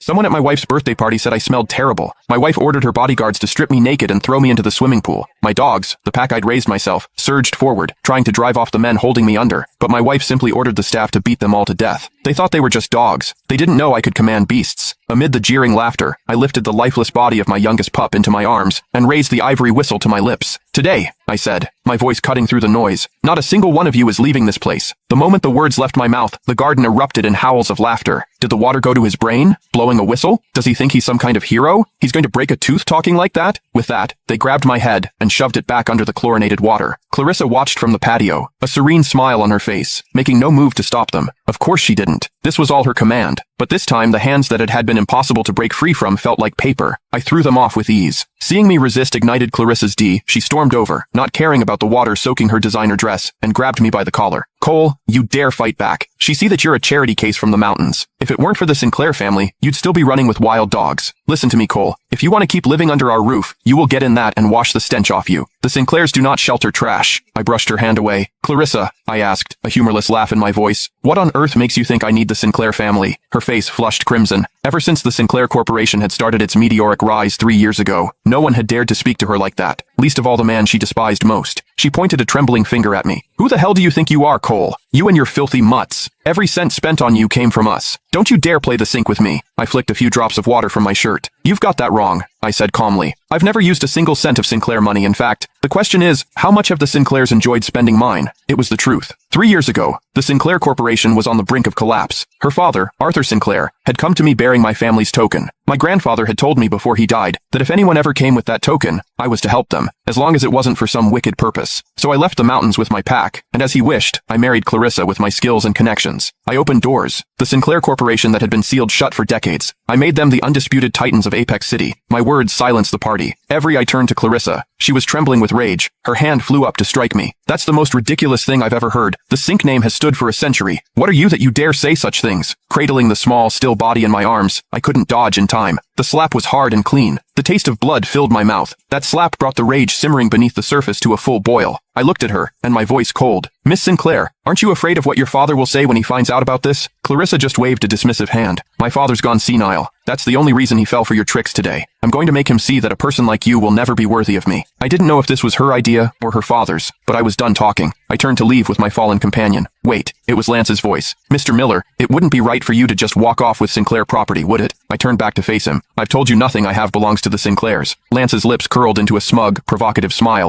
Someone at my wife's birthday party said I smelled terrible. My wife ordered her bodyguards to strip me naked and throw me into the swimming pool. My dogs, the pack I'd raised myself, surged forward, trying to drive off the men holding me under, but my wife simply ordered the staff to beat them all to death. They thought they were just dogs. They didn't know I could command beasts. Amid the jeering laughter, I lifted the lifeless body of my youngest pup into my arms and raised the ivory whistle to my lips. "Today," I said, my voice cutting through the noise, "not a single one of you is leaving this place." The moment the words left my mouth, the garden erupted in howls of laughter. Did the water go to his brain? Blowing a whistle? Does he think he's some kind of hero? He's going to break a tooth talking like that? With that, they grabbed my head and shoved it back under the chlorinated water. Clarissa watched from the patio, a serene smile on her face, making no move to stop them. Of course she didn't. This was all her command. But this time, the hands that it had been impossible to break free from felt like paper. I threw them off with ease. Seeing me resist ignited Clarissa's D, she stormed over, not caring about the water soaking her designer dress, and grabbed me by the collar. "Cole, you dare fight back. She see that you're a charity case from the mountains. If it weren't for the Sinclair family, you'd still be running with wild dogs. Listen to me, Cole. If you want to keep living under our roof, you will get in that and wash the stench off you. The Sinclairs do not shelter trash." I brushed her hand away. "Clarissa," I asked, a humorless laugh in my voice, "what on earth makes you think I need the Sinclair family?" Her face flushed crimson. Ever since the Sinclair Corporation had started its meteoric rise 3 years ago, no one had dared to speak to her like that, least of all the man she despised most. She pointed a trembling finger at me. "Who the hell do you think you are, Cole? You and your filthy mutts. Every cent spent on you came from us. Don't you dare play the sink with me." I flicked a few drops of water from my shirt. "You've got that wrong," I said calmly. "I've never used a single cent of Sinclair money. In fact, the question is, how much have the Sinclairs enjoyed spending mine?" It was the truth. 3 years ago, the Sinclair Corporation was on the brink of collapse. Her father, Arthur Sinclair, had come to me bearing my family's token. My grandfather had told me before he died that if anyone ever came with that token, I was to help them, as long as it wasn't for some wicked purpose. So I left the mountains with my pack, and as he wished, I married Clarissa with my skills and connections. I opened doors. The Sinclair Corporation that had been sealed shut for decades. I made them the undisputed titans of Apex City. My words silenced the party. I turned to Clarissa. She was trembling with rage. Her hand flew up to strike me. "That's the most ridiculous thing I've ever heard. The Sink name has stood for a century. What are you that you dare say such things?" Cradling the small, still body in my arms, I couldn't dodge in time. The slap was hard and clean. The taste of blood filled my mouth. That slap brought the rage simmering beneath the surface to a full boil. I looked at her, and my voice cold. "Miss Sinclair, aren't you afraid of what your father will say when he finds out about this?" Clarissa just waved a dismissive hand. "My father's gone senile. That's the only reason he fell for your tricks today. I'm going to make him see that a person like you will never be worthy of me." I didn't know if this was her idea or her father's, but I was done talking. I turned to leave with my fallen companion. "Wait," it was Lance's voice. "Mr. Miller, it wouldn't be right for you to just walk off with Sinclair property, would it?" I turned back to face him. "I've told you nothing I have belongs to the Sinclairs." Lance's lips curled into a smug, provocative smile